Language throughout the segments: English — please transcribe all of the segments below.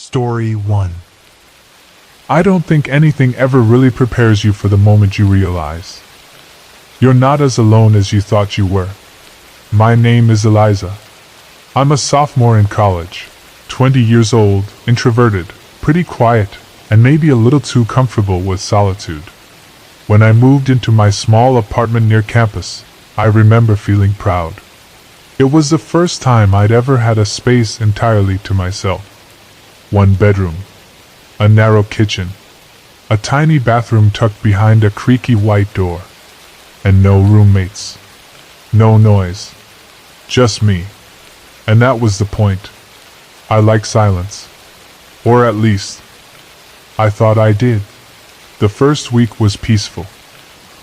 Story 1. I don't think anything ever really prepares you for the moment you realize you're not as alone as you thought you were. My name is Eliza. I'm a sophomore in college, 20 years old, introverted, pretty quiet, and maybe a little too comfortable with solitude. When I moved into my small apartment near campus, I remember feeling proud. It was the first time I'd ever had a space entirely to myself. One bedroom, a narrow kitchen, a tiny bathroom tucked behind a creaky white door, and no roommates. No noise. Just me. And that was the point. I like silence. Or at least, I thought I did. The first week was peaceful.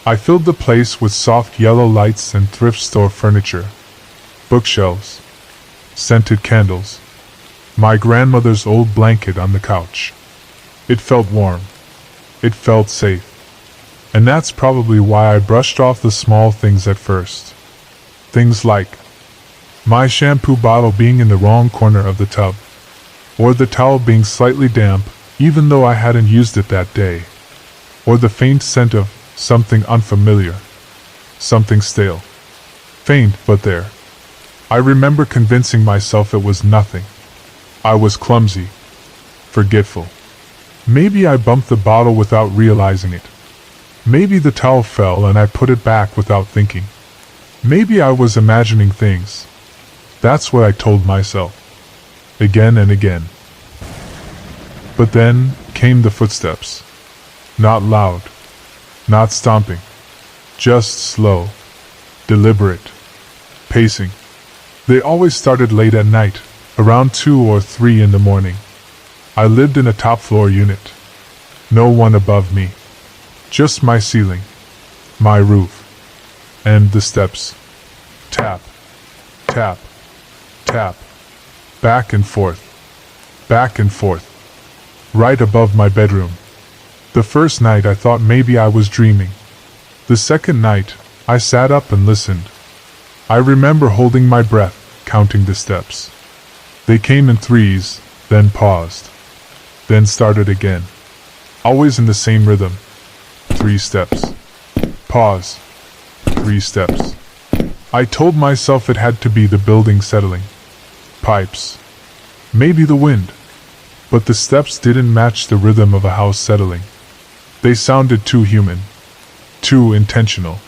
I filled the place with soft yellow lights and thrift store furniture, bookshelves, scented candles, my grandmother's old blanket on the couch. It felt warm. It felt safe. And that's probably why I brushed off the small things at first. Things like my shampoo bottle being in the wrong corner of the tub, or the towel being slightly damp even though I hadn't used it that day, or the faint scent of something unfamiliar, something stale. Faint, but there. I remember convincing myself it was nothing. I was clumsy, forgetful. Maybe I bumped the bottle without realizing it. Maybe the towel fell and I put it back without thinking. Maybe I was imagining things. That's what I told myself, again and again. But then came the footsteps. Not loud, not stomping, just slow, deliberate, pacing. They always started late at night, around 2 or 3 in the morning. I lived in a top-floor unit. No one above me. Just my ceiling, my roof, and the steps. Tap, tap, tap, back and forth, right above my bedroom. The first night I thought maybe I was dreaming. The second night, I sat up and listened. I remember holding my breath, counting the steps. They came in threes, then paused, then started again. Always in the same rhythm. 3 steps. Pause. 3 steps. I told myself it had to be the building settling. Pipes. Maybe the wind. But the steps didn't match the rhythm of a house settling. They sounded too human. Too intentional.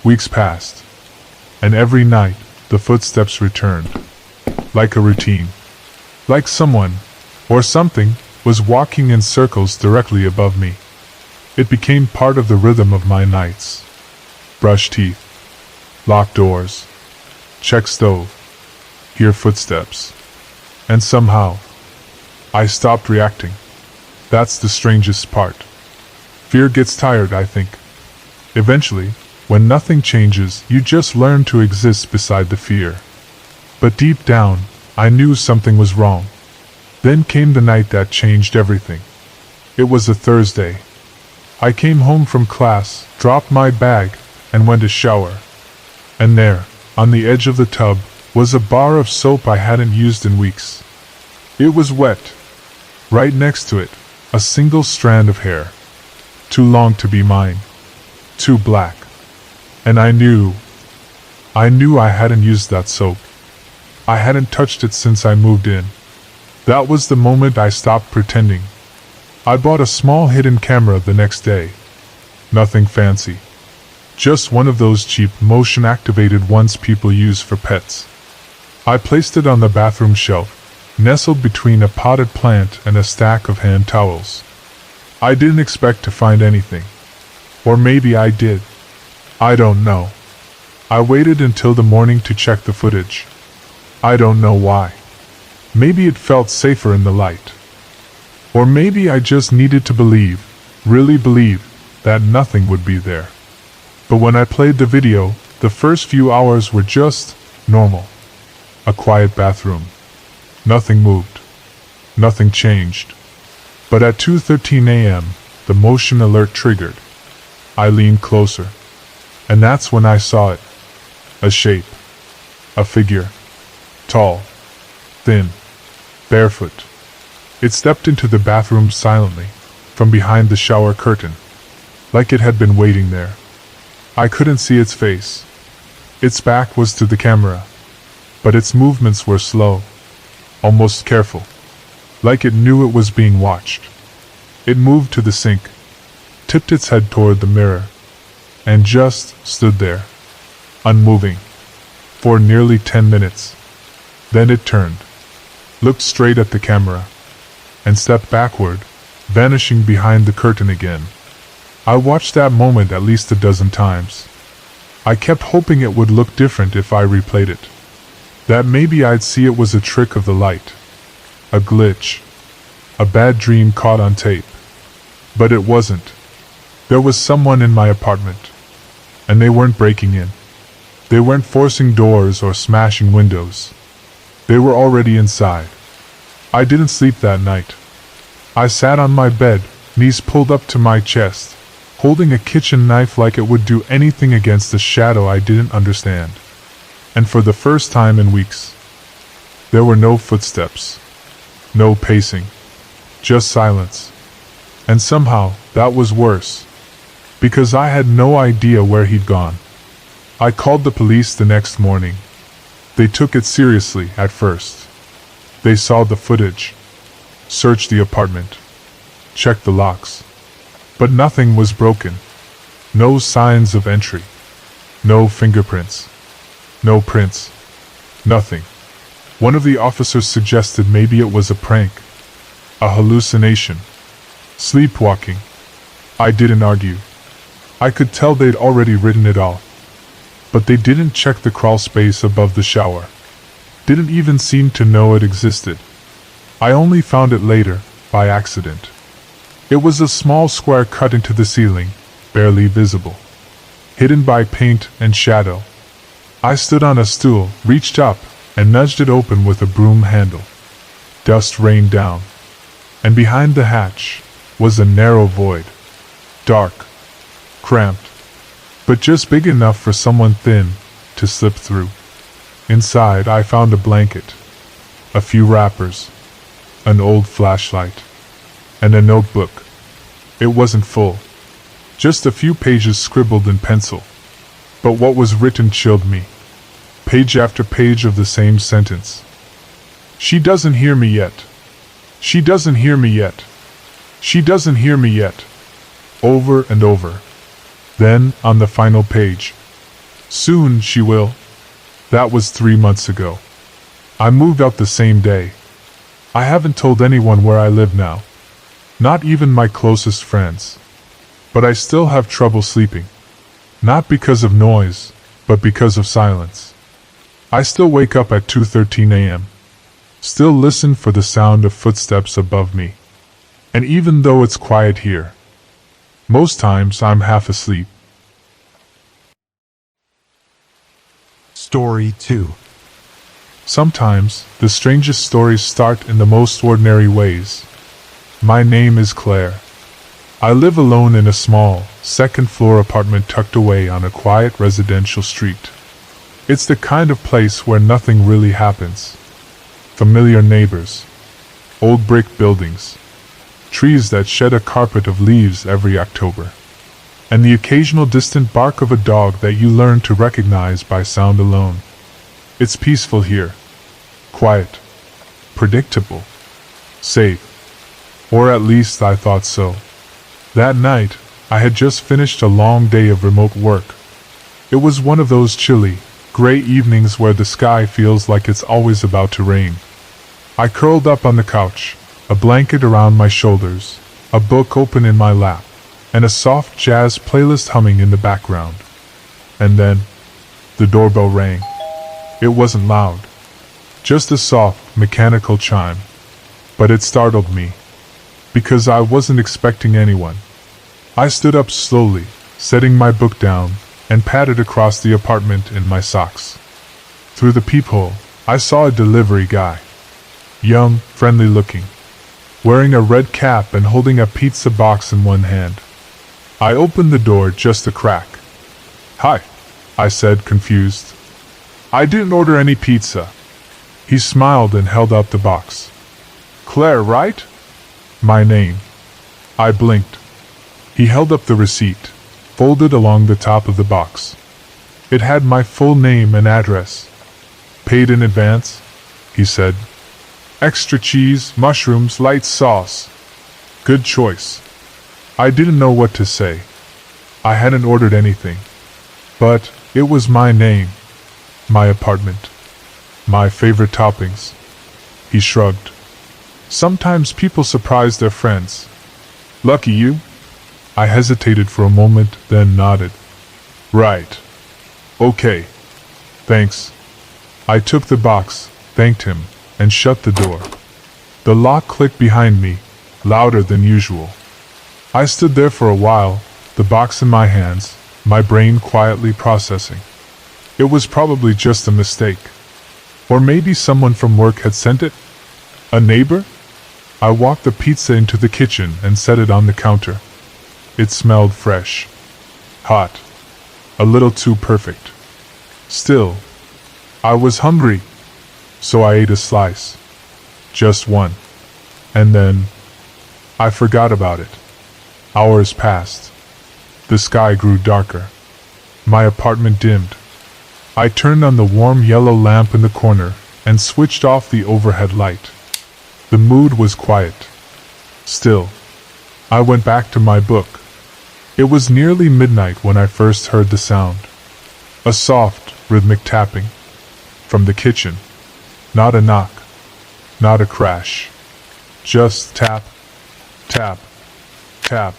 Weeks passed. And every night, the footsteps returned. Like a routine. Like someone, or something, was walking in circles directly above me. It became part of the rhythm of my nights. Brush teeth. Lock doors. Check stove. Hear footsteps. And somehow, I stopped reacting. That's the strangest part. Fear gets tired, I think. Eventually, when nothing changes, you just learn to exist beside the fear. But deep down, I knew something was wrong. Then came the night that changed everything. It was a Thursday. I came home from class, dropped my bag, and went to shower. And there, on the edge of the tub, was a bar of soap I hadn't used in weeks. It was wet. Right next to it, a single strand of hair. Too long to be mine. Too black. And I knew I hadn't used that soap. I hadn't touched it since I moved in. That was the moment I stopped pretending. I bought a small hidden camera the next day. Nothing fancy. Just one of those cheap motion-activated ones people use for pets. I placed it on the bathroom shelf, nestled between a potted plant and a stack of hand towels. I didn't expect to find anything. Or maybe I did. I don't know. I waited until the morning to check the footage. I don't know why. Maybe it felt safer in the light. Or maybe I just needed to believe, really believe, that nothing would be there. But when I played the video, the first few hours were just normal. A quiet bathroom. Nothing moved. Nothing changed. But at 2:13 a.m., the motion alert triggered. I leaned closer. And that's when I saw it. A shape. A figure. Tall. Thin. Barefoot. It stepped into the bathroom silently, from behind the shower curtain, like it had been waiting there. I couldn't see its face. Its back was to the camera, but its movements were slow, almost careful, like it knew it was being watched. It moved to the sink, tipped its head toward the mirror, and just stood there, unmoving, for nearly 10 minutes. Then it turned, looked straight at the camera, and stepped backward, vanishing behind the curtain again. I watched that moment at least a dozen times. I kept hoping it would look different if I replayed it. That maybe I'd see it was a trick of the light, a glitch, a bad dream caught on tape. But it wasn't. There was someone in my apartment, and they weren't breaking in. They weren't forcing doors or smashing windows. They were already inside. I didn't sleep that night. I sat on my bed, knees pulled up to my chest, holding a kitchen knife like it would do anything against a shadow I didn't understand. And for the first time in weeks, there were no footsteps, no pacing, just silence. And somehow, that was worse, because I had no idea where he'd gone. I called the police the next morning. They took it seriously at first. They saw the footage, searched the apartment, checked the locks. But nothing was broken. No signs of entry. No fingerprints. No prints. Nothing. One of the officers suggested maybe it was a prank, a hallucination, sleepwalking. I didn't argue. I could tell they'd already written it off. But they didn't check the crawl space above the shower. Didn't even seem to know it existed. I only found it later, by accident. It was a small square cut into the ceiling, barely visible, hidden by paint and shadow. I stood on a stool, reached up, and nudged it open with a broom handle. Dust rained down, and behind the hatch was a narrow void, dark, cramped, but just big enough for someone thin to slip through. Inside I found a blanket, a few wrappers, an old flashlight, and a notebook. It wasn't full, just a few pages scribbled in pencil. But what was written chilled me. Page after page of the same sentence. She doesn't hear me yet. She doesn't hear me yet. She doesn't hear me yet. Over and over. Then, on the final page, soon she will. That was 3 months ago. I moved out the same day. I haven't told anyone where I live now. Not even my closest friends. But I still have trouble sleeping. Not because of noise, but because of silence. I still wake up at 2:13 a.m. Still listen for the sound of footsteps above me. And even though it's quiet here, most times I'm half asleep. Story 2. Sometimes, the strangest stories start in the most ordinary ways. My name is Claire. I live alone in a small, second-floor apartment tucked away on a quiet residential street. It's the kind of place where nothing really happens. Familiar neighbors, old brick buildings, trees that shed a carpet of leaves every October, and the occasional distant bark of a dog that you learn to recognize by sound alone. It's peaceful here. Quiet. Predictable. Safe. Or at least I thought so. That night, I had just finished a long day of remote work. It was one of those chilly, gray evenings where the sky feels like it's always about to rain. I curled up on the couch, a blanket around my shoulders, a book open in my lap, and a soft jazz playlist humming in the background. And then, the doorbell rang. It wasn't loud, just a soft, mechanical chime. But it startled me, because I wasn't expecting anyone. I stood up slowly, setting my book down, and padded across the apartment in my socks. Through the peephole, I saw a delivery guy. Young, friendly looking, wearing a red cap and holding a pizza box in one hand. I opened the door just a crack. "Hi," I said, confused. "I didn't order any pizza." He smiled and held out the box. "Claire, right?" My name. I blinked. He held up the receipt, folded along the top of the box. It had my full name and address. Paid in advance, he said. Extra cheese, mushrooms, light sauce. Good choice. I didn't know what to say. I hadn't ordered anything. But it was my name, my apartment, my favorite toppings. He shrugged. Sometimes people surprise their friends. Lucky you? I hesitated for a moment, then nodded. Right. Okay. Thanks. I took the box, thanked him, and shut the door. The lock clicked behind me, louder than usual. I stood there for a while, the box in my hands, my brain quietly processing. It was probably just a mistake. Or maybe someone from work had sent it? A neighbor? I walked the pizza into the kitchen and set it on the counter. It smelled fresh. Hot. A little too perfect. Still, I was hungry, so I ate a slice. Just one. And then, I forgot about it. Hours passed. The sky grew darker. My apartment dimmed. I turned on the warm yellow lamp in the corner and switched off the overhead light. The mood was quiet. Still, I went back to my book. It was nearly midnight when I first heard the sound. A soft, rhythmic tapping. From the kitchen. Not a knock. Not a crash. Just tap, tap, tap.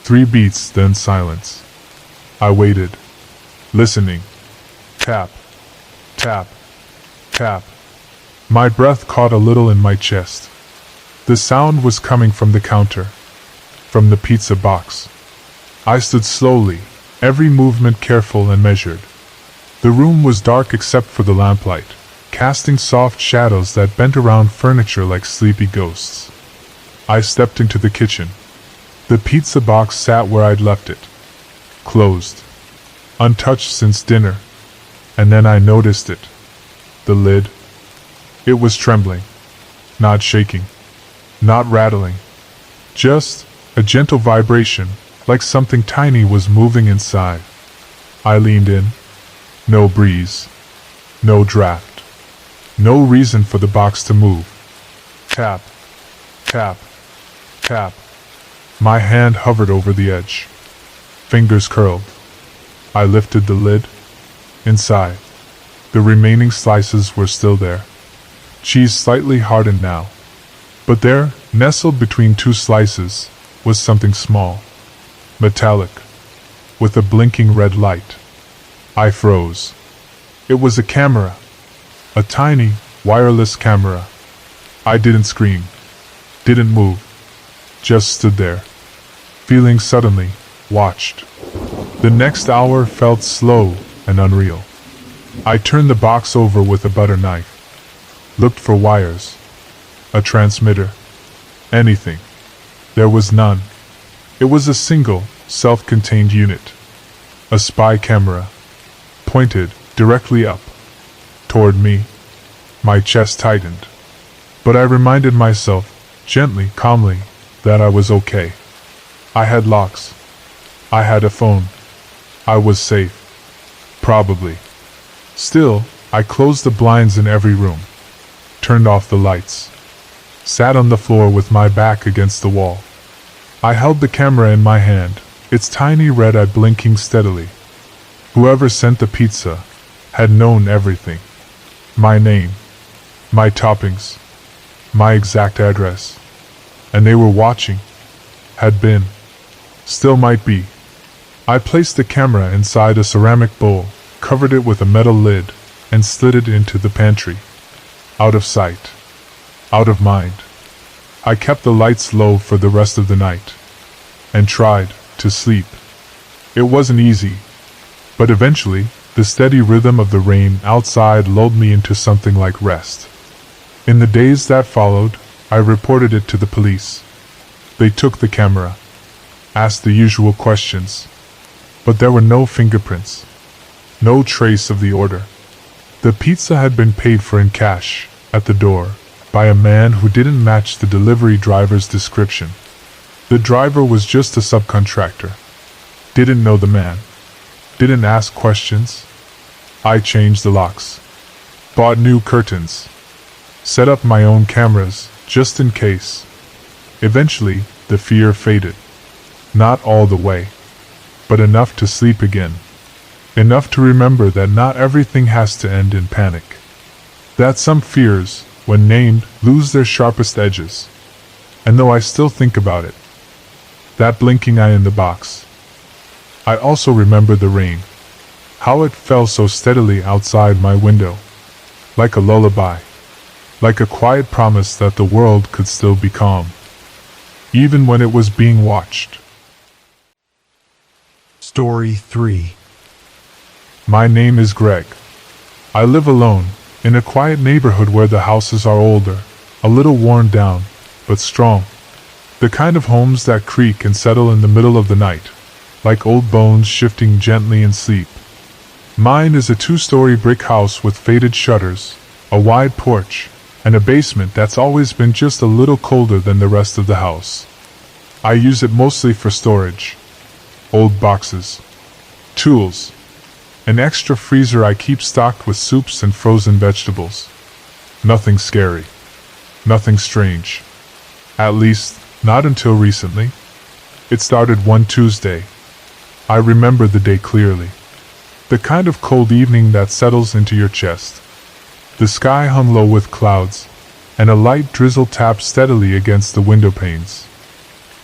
3 beats, then silence. I waited, listening. Tap, tap, tap. My breath caught a little in my chest. The sound was coming from the counter, from the pizza box. I stood slowly, every movement careful and measured. The room was dark except for the lamplight, casting soft shadows that bent around furniture like sleepy ghosts. I stepped into the kitchen. The pizza box sat where I'd left it, closed, untouched since dinner, and then I noticed it. The lid. It was trembling, not shaking, not rattling, just a gentle vibration, like something tiny was moving inside. I leaned in. No breeze, no draft, no reason for the box to move. Tap, tap, tap. My hand hovered over the edge. Fingers curled. I lifted the lid. Inside, the remaining slices were still there. Cheese slightly hardened now. But there, nestled between 2 slices, was something small, metallic, with a blinking red light. I froze. It was a camera. A tiny, wireless camera. I didn't scream. Didn't move. Just stood there. Feeling suddenly watched. The next hour felt slow and unreal. I turned the box over with a butter knife. Looked for wires. A transmitter. Anything. There was none. It was a single, self-contained unit. A spy camera. Pointed directly up. Toward me. My chest tightened. But I reminded myself, gently, calmly, that I was okay. I had locks. I had a phone. I was safe. Probably. Still, I closed the blinds in every room. Turned off the lights. Sat on the floor with my back against the wall. I held the camera in my hand, its tiny red eye blinking steadily. Whoever sent the pizza had known everything. My name, my toppings, my exact address. And they were watching. Had been. Still might be. I placed the camera inside a ceramic bowl, covered it with a metal lid, and slid it into the pantry. Out of sight. Out of mind. I kept the lights low for the rest of the night. And tried to sleep. It wasn't easy. But eventually, the steady rhythm of the rain outside lulled me into something like rest. In the days that followed, I reported it to the police. They took the camera. Asked the usual questions. But there were no fingerprints. No trace of the order. The pizza had been paid for in cash, at the door, by a man who didn't match the delivery driver's description. The driver was just a subcontractor. Didn't know the man. Didn't ask questions. I changed the locks. Bought new curtains. Set up my own cameras, just in case. Eventually, the fear faded. Not all the way, but enough to sleep again. Enough to remember that not everything has to end in panic. That some fears, when named, lose their sharpest edges. And though I still think about it, that blinking eye in the box. I also remember the rain. How it fell so steadily outside my window. Like a lullaby. Like a quiet promise that the world could still be calm. Even when it was being watched. Story 3. My name is Greg. I live alone, in a quiet neighborhood where the houses are older, a little worn down, but strong. The kind of homes that creak and settle in the middle of the night, like old bones shifting gently in sleep. Mine is a 2-story brick house with faded shutters, a wide porch, and a basement that's always been just a little colder than the rest of the house. I use it mostly for storage. Old boxes. Tools. An extra freezer I keep stocked with soups and frozen vegetables. Nothing scary. Nothing strange. At least, not until recently. It started one Tuesday. I remember the day clearly. The kind of cold evening that settles into your chest. The sky hung low with clouds, and a light drizzle tapped steadily against the window panes.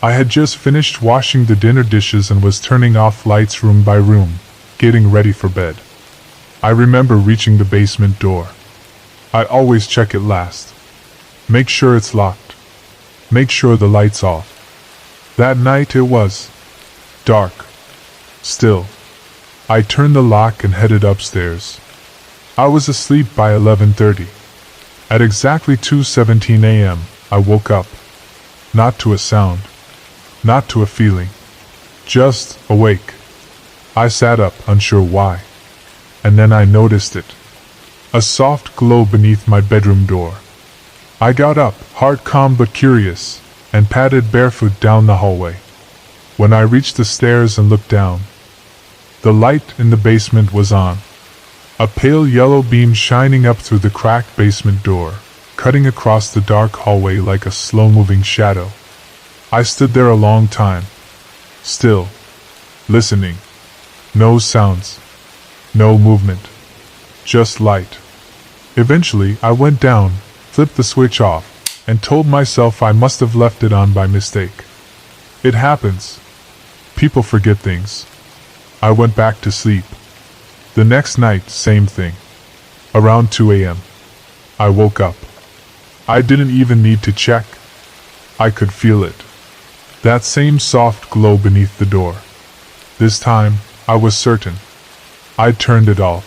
I had just finished washing the dinner dishes and was turning off lights room by room, getting ready for bed. I remember reaching the basement door. I always check it last. Make sure it's locked. Make sure the light's off. That night it was dark. Still. I turned the lock and headed upstairs. I was asleep by 11:30. At exactly 2:17 a.m., I woke up. Not to a sound. Not to a feeling. Just awake. I sat up, unsure why. And then I noticed it. A soft glow beneath my bedroom door. I got up, heart calm but curious, and padded barefoot down the hallway. When I reached the stairs and looked down, the light in the basement was on. A pale yellow beam shining up through the cracked basement door, cutting across the dark hallway like a slow-moving shadow. I stood there a long time. Still. Listening. No sounds. No movement. Just light. Eventually, I went down, flipped the switch off, and told myself I must have left it on by mistake. It happens. People forget things. I went back to sleep. The next night, same thing. Around 2 a.m. I woke up. I didn't even need to check. I could feel it. That same soft glow beneath the door. This time, I was certain. I'd turned it off.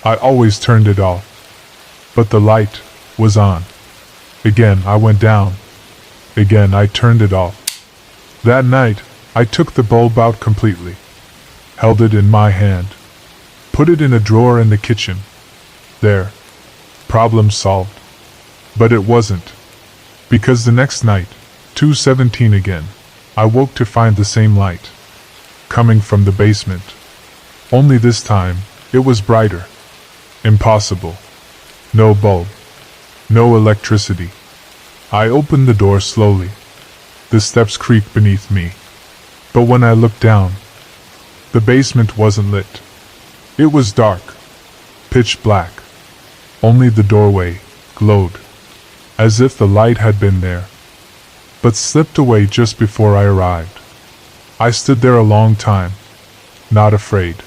I always turned it off. But the light was on. Again, I went down. Again, I turned it off. That night, I took the bulb out completely. Held it in my hand. Put it in a drawer in the kitchen. There. Problem solved. But it wasn't. Because the next night, 2:17 again, I woke to find the same light. Coming from the basement. Only this time, it was brighter. Impossible. No bulb. No electricity. I opened the door slowly. The steps creaked beneath me. But when I looked down, the basement wasn't lit. It was dark. Pitch black. Only the doorway glowed. As if the light had been there, but slipped away just before I arrived. I stood there a long time. Not afraid.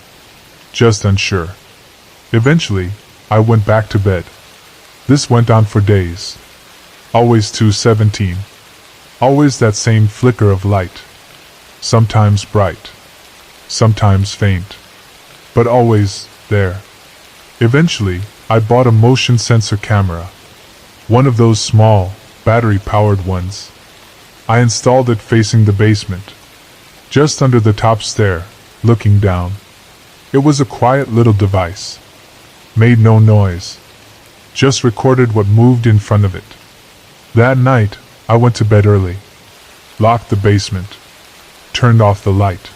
Just unsure. Eventually, I went back to bed. This went on for days. Always 2:17. Always that same flicker of light. Sometimes bright. Sometimes faint. But always there. Eventually, I bought a motion sensor camera. One of those small, battery-powered ones. I installed it facing the basement. Just under the top stair, looking down. It was a quiet little device. Made no noise. Just recorded what moved in front of it. That night, I went to bed early, locked the basement, turned off the light,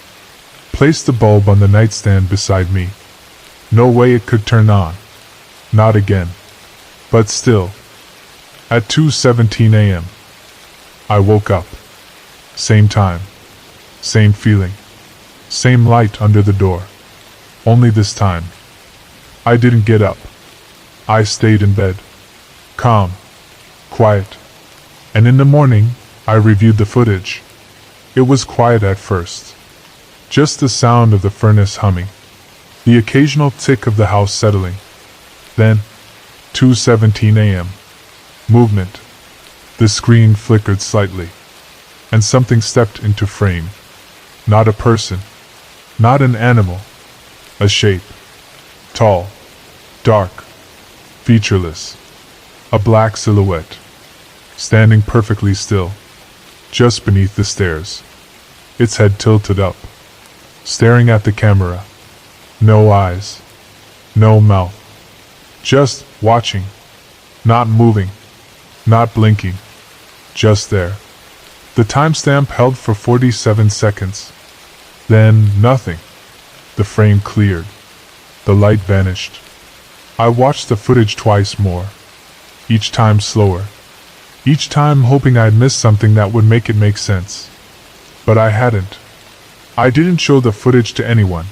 placed the bulb on the nightstand beside me. No way it could turn on. Not again. But still, at 2:17 a.m., I woke up. Same time, same feeling, same light under the door. Only this time, I didn't get up. I stayed in bed, calm, quiet. And in the morning, I reviewed the footage. It was quiet at first. Just the sound of the furnace humming, the occasional tick of the house settling. Then, 2:17 a.m. Movement. The screen flickered slightly, and something stepped into frame. Not a person, not an animal, a shape. Tall, dark, featureless. A black silhouette, standing perfectly still, just beneath the stairs. Its head tilted up, staring at the camera. No eyes, no mouth. Just watching, not moving, not blinking, just there. The timestamp held for 47 seconds. Then nothing. The frame cleared. The light vanished. I watched the footage twice more, each time slower, each time hoping I'd missed something that would make it make sense. But I hadn't. I didn't show the footage to anyone.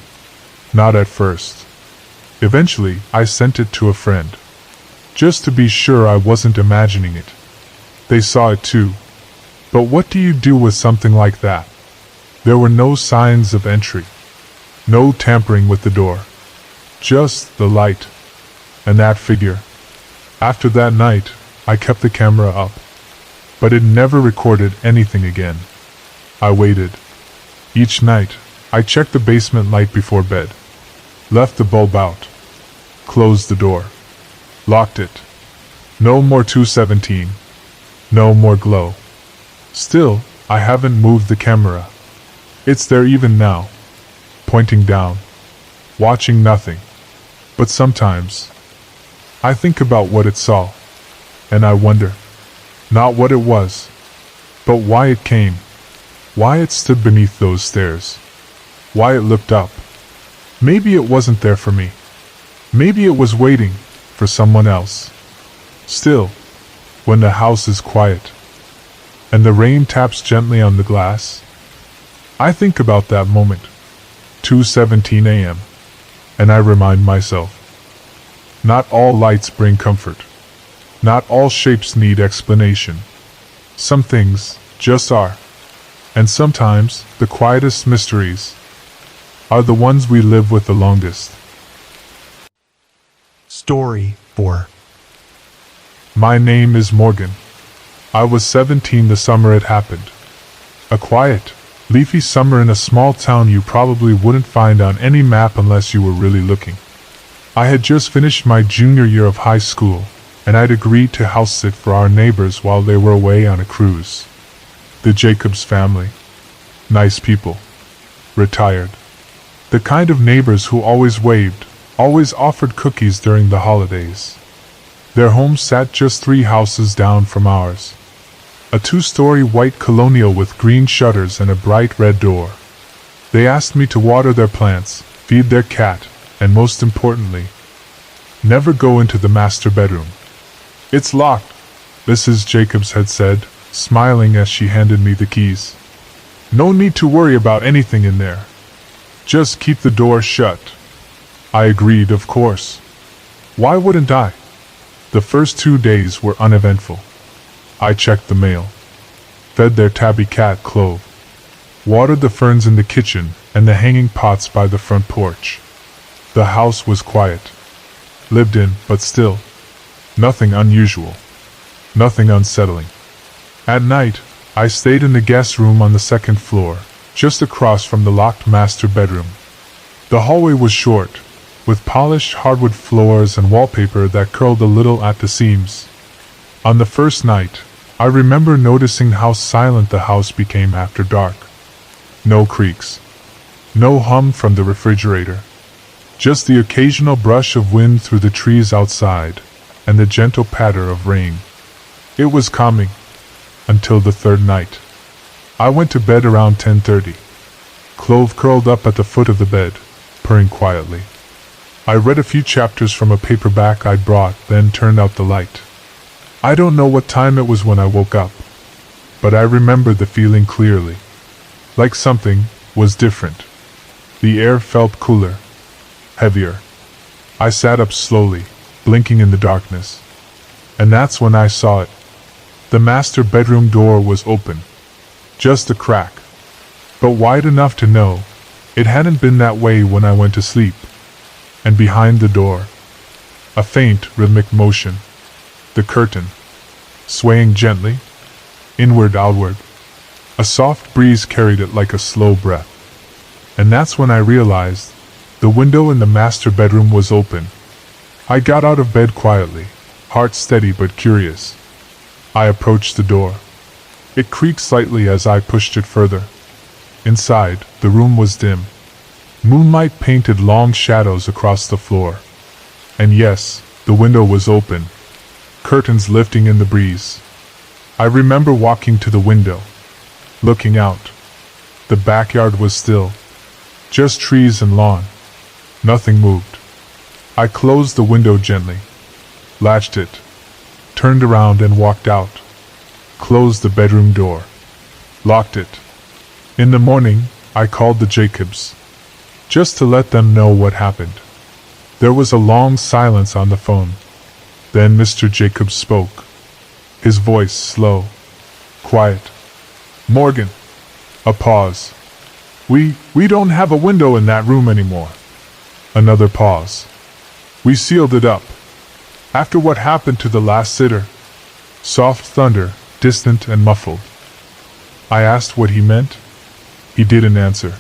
Not at first. Eventually, I sent it to a friend, just to be sure I wasn't imagining it. They saw it too. But what do you do with something like that? There were no signs of entry, no tampering with the door, just the light, and that figure. After that night, I kept the camera up, but it never recorded anything again. I waited. Each night, I checked the basement light before bed, left the bulb out, closed the door, locked it. No more 2:17. No more glow. Still, I haven't moved the camera. It's there even now, pointing down, watching nothing. But sometimes, I think about what it saw, and I wonder, not what it was, but why it came, why it stood beneath those stairs, why it looked up. Maybe it wasn't there for me. Maybe it was waiting for someone else. Still, when the house is quiet, and the rain taps gently on the glass, I think about that moment, 2:17 a.m., and I remind myself, not all lights bring comfort. Not all shapes need explanation. Some things just are. And sometimes, the quietest mysteries are the ones we live with the longest. Story 4. My name is Morgan. I was 17 the summer it happened. A quiet, leafy summer in a small town you probably wouldn't find on any map unless you were really looking. I had just finished my junior year of high school, and I'd agreed to house sit for our neighbors while they were away on a cruise. The Jacobs family. Nice people. Retired. The kind of neighbors who always waved, always offered cookies during the holidays. Their home sat just 3 houses down from ours. A 2-story white colonial with green shutters and a bright red door. They asked me to water their plants, feed their cat, and most importantly, never go into the master bedroom. It's locked, Mrs. Jacobs had said, smiling as she handed me the keys. No need to worry about anything in there. Just keep the door shut. I agreed, of course. Why wouldn't I? The first 2 days were uneventful. I checked the mail, fed their tabby cat Clove, watered the ferns in the kitchen and the hanging pots by the front porch. The house was quiet. Lived in, but still. Nothing unusual. Nothing unsettling. At night, I stayed in the guest room on the 2nd floor, just across from the locked master bedroom. The hallway was short, with polished hardwood floors and wallpaper that curled a little at the seams. On the first night, I remember noticing how silent the house became after dark. No creaks. No hum from the refrigerator. Just the occasional brush of wind through the trees outside, and the gentle patter of rain. It was calming. Until the third night. I went to bed around 10:30. Clove curled up at the foot of the bed, purring quietly. I read a few chapters from a paperback I'd brought, then turned out the light. I don't know what time it was when I woke up, but I remember the feeling clearly. Like something was different. The air felt cooler, heavier. I sat up slowly, blinking in the darkness. And that's when I saw it. The master bedroom door was open. Just a crack. But wide enough to know it hadn't been that way when I went to sleep. And behind the door, a faint, rhythmic motion. The curtain, swaying gently, inward, outward. A soft breeze carried it like a slow breath. And that's when I realized the window in the master bedroom was open. I got out of bed quietly, heart steady but curious. I approached the door. It creaked slightly as I pushed it further. Inside, the room was dim. Moonlight painted long shadows across the floor. And yes, the window was open, curtains lifting in the breeze. I remember walking to the window, looking out. The backyard was still, just trees and lawn. Nothing moved. I closed the window gently, latched it, turned around and walked out. Closed the bedroom door, locked it. In the morning, I called the Jacobs, just to let them know what happened. There was a long silence on the phone. Then Mr. Jacobs spoke, his voice slow, quiet. "Morgan." A pause. We don't have a window in that room anymore." Another pause. "We sealed it up. After what happened to the last sitter." Soft thunder, distant and muffled. I asked what he meant. He didn't answer.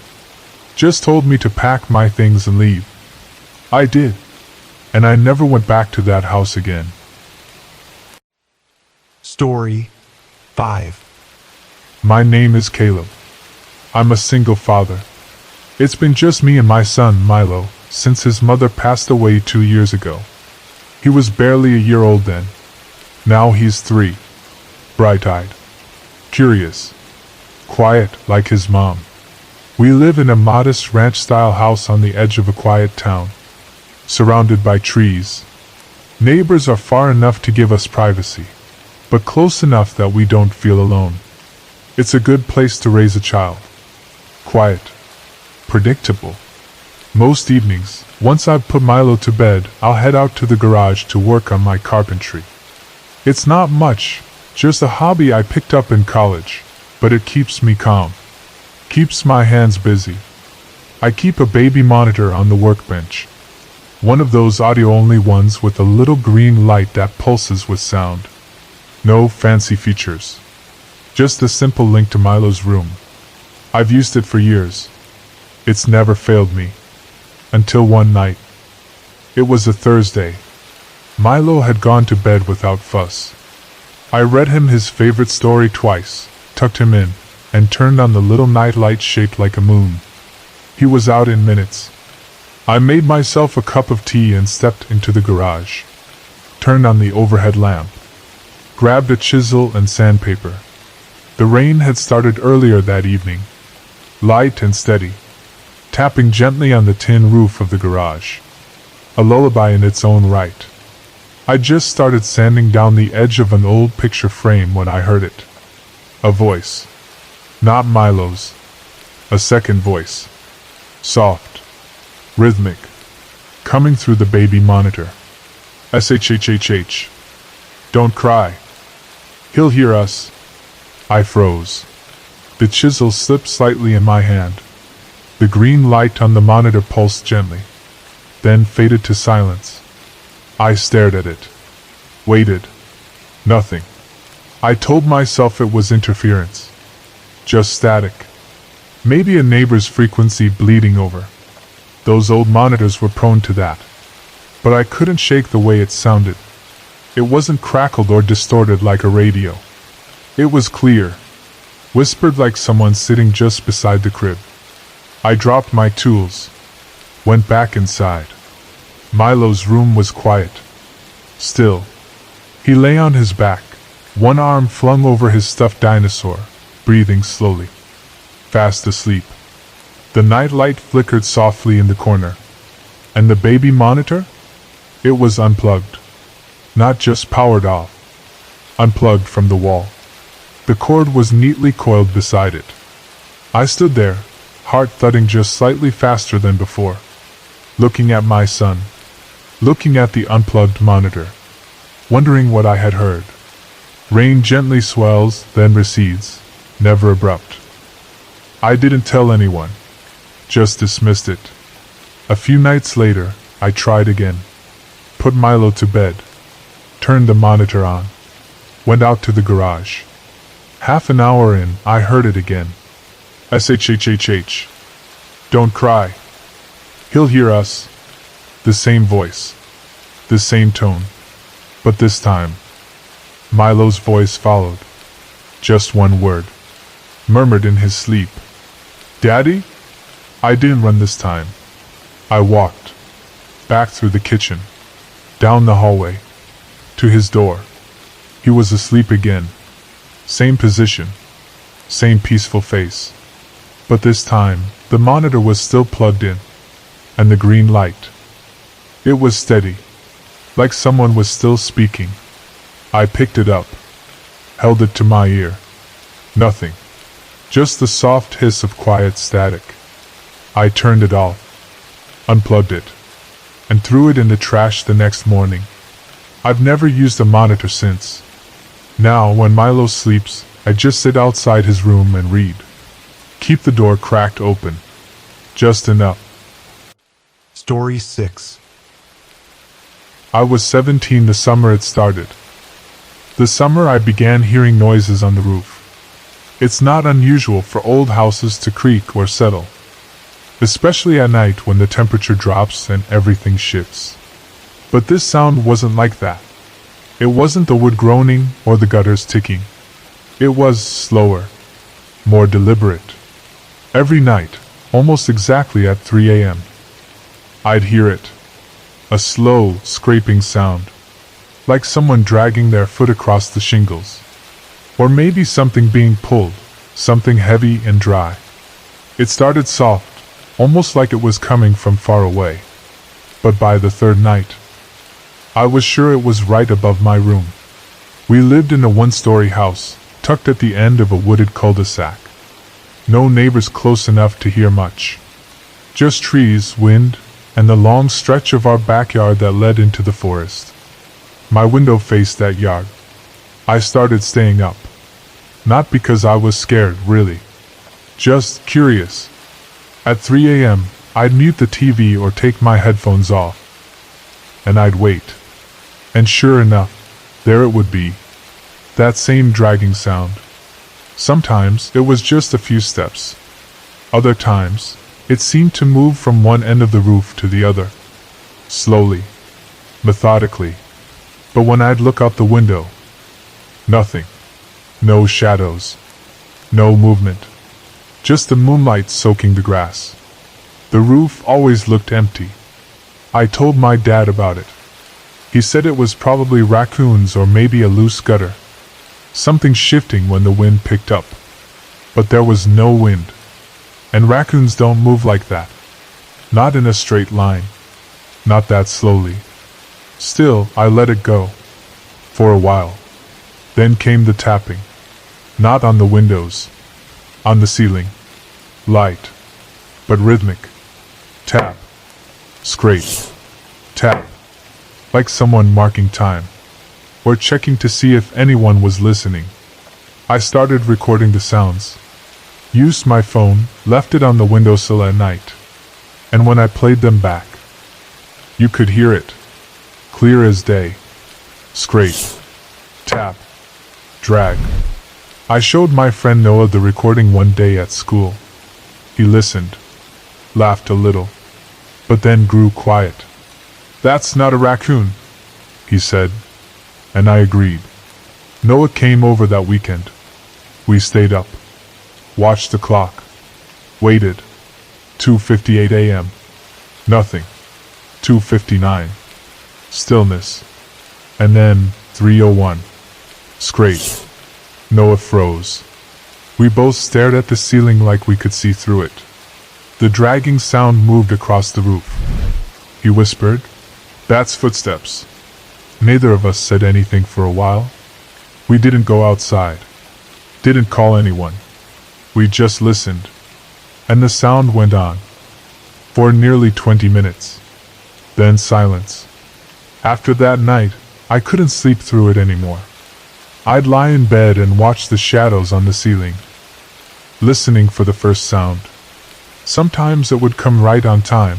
Just told me to pack my things and leave. I did. And I never went back to that house again. Story 5. My name is Caleb. I'm a single father. It's been just me and my son, Milo, since his mother passed away 2 years ago. He was barely a year old then. Now he's 3. Bright-eyed. Curious. Quiet, like his mom. We live in a modest ranch-style house on the edge of a quiet town, surrounded by trees. Neighbors are far enough to give us privacy, but close enough that we don't feel alone. It's a good place to raise a child. Quiet. Predictable. Most evenings, once I've put Milo to bed, I'll head out to the garage to work on my carpentry. It's not much, just a hobby I picked up in college, but it keeps me calm. Keeps my hands busy. I keep a baby monitor on the workbench. One of those audio-only ones with a little green light that pulses with sound. No fancy features. Just a simple link to Milo's room. I've used it for years. It's never failed me. Until one night. It was a Thursday. Milo had gone to bed without fuss. I read him his favorite story twice, tucked him in, and turned on the little night light shaped like a moon. He was out in minutes. I made myself a cup of tea and stepped into the garage. Turned on the overhead lamp. Grabbed a chisel and sandpaper. The rain had started earlier that evening. Light and steady. Tapping gently on the tin roof of the garage. A lullaby in its own right. I just started sanding down the edge of an old picture frame when I heard it. A voice. Not Milo's. A second voice. Soft. Rhythmic. Coming through the baby monitor. SHHHH. Don't cry. He'll hear us. I froze. The chisel slipped slightly in my hand. The green light on the monitor pulsed gently, then faded to silence. I stared at it. Waited. Nothing. I told myself it was interference. Just static. Maybe a neighbor's frequency bleeding over. Those old monitors were prone to that. But I couldn't shake the way it sounded. It wasn't crackled or distorted like a radio. It was clear. Whispered like someone sitting just beside the crib. I dropped my tools. Went back inside. Milo's room was quiet. Still. He lay on his back, one arm flung over his stuffed dinosaur, breathing slowly. Fast asleep. The night light flickered softly in the corner. And the baby monitor? It was unplugged. Not just powered off. Unplugged from the wall. The cord was neatly coiled beside it. I stood there, heart thudding just slightly faster than before. Looking at my son. Looking at the unplugged monitor. Wondering what I had heard. Rain gently swells, then recedes, never abrupt. I didn't tell anyone. Just dismissed it. A few nights later, I tried again. Put Milo to bed. Turned the monitor on. Went out to the garage. Half an hour in, I heard it again. SHHHH. Don't cry. He'll hear us. The same voice. The same tone. But this time, Milo's voice followed. Just one word. Murmured in his sleep. Daddy? I didn't run this time. I walked. Back through the kitchen. Down the hallway. To his door. He was asleep again. Same position. Same peaceful face. But this time, the monitor was still plugged in. And the green light. It was steady. Like someone was still speaking. I picked it up. Held it to my ear. Nothing. Just the soft hiss of quiet static. I turned it off. Unplugged it. And threw it in the trash the next morning. I've never used a monitor since. Now, when Milo sleeps, I just sit outside his room and read. Keep the door cracked open. Just enough. Story 6. I was 17 the summer it started. The summer I began hearing noises on the roof. It's not unusual for old houses to creak or settle. Especially at night when the temperature drops and everything shifts. But this sound wasn't like that. It wasn't the wood groaning or the gutters ticking. It was slower. More deliberate. Every night, almost exactly at 3 a.m. I'd hear it. A slow, scraping sound. Like someone dragging their foot across the shingles. Or maybe something being pulled, something heavy and dry. It started soft, almost like it was coming from far away. But by the third night, I was sure it was right above my room. We lived in a one-story house, tucked at the end of a wooded cul-de-sac. No neighbors close enough to hear much. Just trees, wind, and the long stretch of our backyard that led into the forest. My window faced that yard. I started staying up. Not because I was scared, really. Just curious. At 3 a.m., I'd mute the TV or take my headphones off. And I'd wait. And sure enough, there it would be. That same dragging sound. Sometimes it was just a few steps. Other times, it seemed to move from one end of the roof to the other. Slowly. Methodically. But when I'd look out the window, nothing. No shadows. No movement. Just the moonlight soaking the grass. The roof always looked empty. I told my dad about it. He said it was probably raccoons or maybe a loose gutter. Something shifting when the wind picked up. But there was no wind. And raccoons don't move like that. Not in a straight line. Not that slowly. Still, I let it go. For a while. Then came the tapping. Not on the windows. On the ceiling. Light. But rhythmic. Tap. Scrape. Tap. Like someone marking time. Or checking to see if anyone was listening. I started recording the sounds. Used my phone, left it on the windowsill at night. And when I played them back, you could hear it. Clear as day. Scrape. Tap. Drag. I showed my friend Noah the recording one day at school. He listened. Laughed a little. But then grew quiet. "That's not a raccoon," he said. And I agreed. Noah came over that weekend. We stayed up. Watched the clock. Waited. 2:58 a.m. Nothing. 2:59. Stillness. And then 3:01. Scrape. Noah froze. We both stared at the ceiling like we could see through it. The dragging sound moved across the roof. He whispered, "That's footsteps." Neither of us said anything for a while. We didn't go outside. Didn't call anyone. We just listened. And the sound went on. For nearly 20 minutes. Then silence. After that night, I couldn't sleep through it anymore. I'd lie in bed and watch the shadows on the ceiling, listening for the first sound. Sometimes it would come right on time.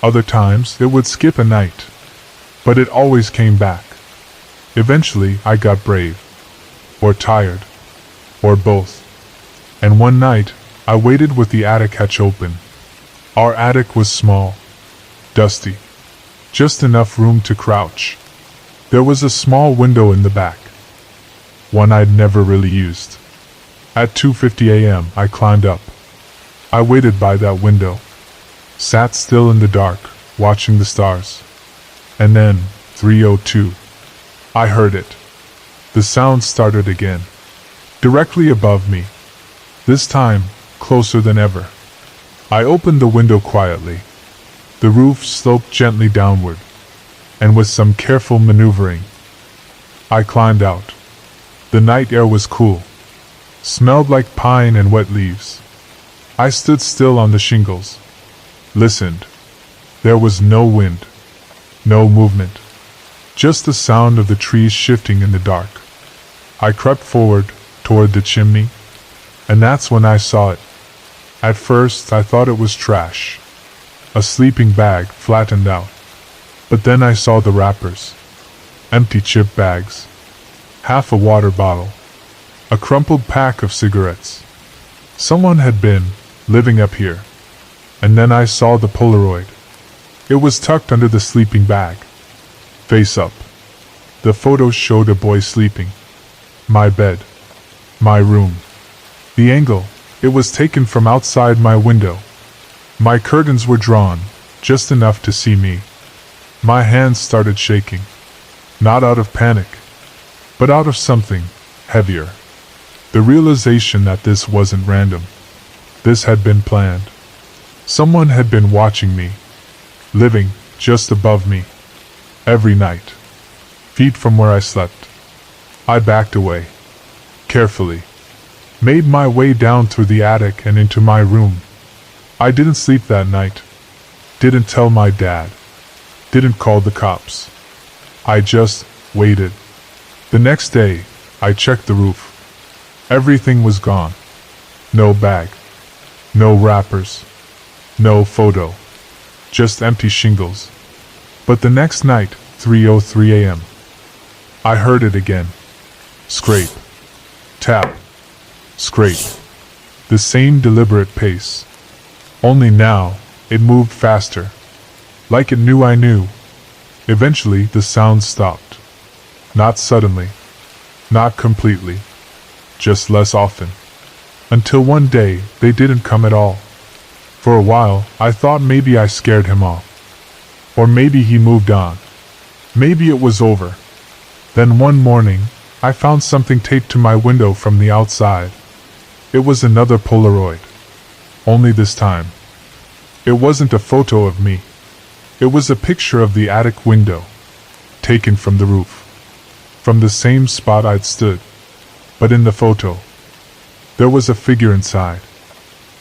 Other times it would skip a night. But it always came back. Eventually I got brave. Or tired. Or both. And one night, I waited with the attic hatch open. Our attic was small. Dusty. Just enough room to crouch. There was a small window in the back. One I'd never really used. At 2:50 a.m. I climbed up. I waited by that window. Sat still in the dark, watching the stars. And then, 3:02. I heard it. The sound started again. Directly above me. This time, closer than ever. I opened the window quietly. The roof sloped gently downward. And with some careful maneuvering, I climbed out. The night air was cool. Smelled like pine and wet leaves. I stood still on the shingles. Listened. There was no wind. No movement. Just the sound of the trees shifting in the dark. I crept forward, toward the chimney. And that's when I saw it. At first I thought it was trash. A sleeping bag flattened out. But then I saw the wrappers. Empty chip bags. Half a water bottle. A crumpled pack of cigarettes. Someone had been living up here. And then I saw the Polaroid. It was tucked under the sleeping bag. Face up. The photos showed a boy sleeping. My bed. My room. The angle, it was taken from outside my window. My curtains were drawn, just enough to see me. My hands started shaking. Not out of panic, but out of something heavier. The realization that this wasn't random. This had been planned. Someone had been watching me. Living just above me. Every night. Feet from where I slept. I backed away. Carefully. Made my way down through the attic and into my room. I didn't sleep that night. Didn't tell my dad. Didn't call the cops. I just waited. The next day, I checked the roof. Everything was gone. No bag. No wrappers. No photo. Just empty shingles. But the next night, 3:03 a.m., I heard it again. Scrape. Tap. Scrape. The same deliberate pace. Only now, it moved faster. Like it knew I knew. Eventually, the sound stopped. Not suddenly. Not completely. Just less often. Until one day, they didn't come at all. For a while, I thought maybe I scared him off. Or maybe he moved on. Maybe it was over. Then one morning, I found something taped to my window from the outside. It was another Polaroid. Only this time. It wasn't a photo of me. It was a picture of the attic window. Taken from the roof. From the same spot I'd stood. But in the photo, there was a figure inside.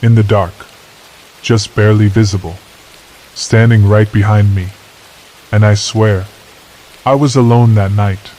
In the dark. Just barely visible. Standing right behind me. And I swear, I was alone that night.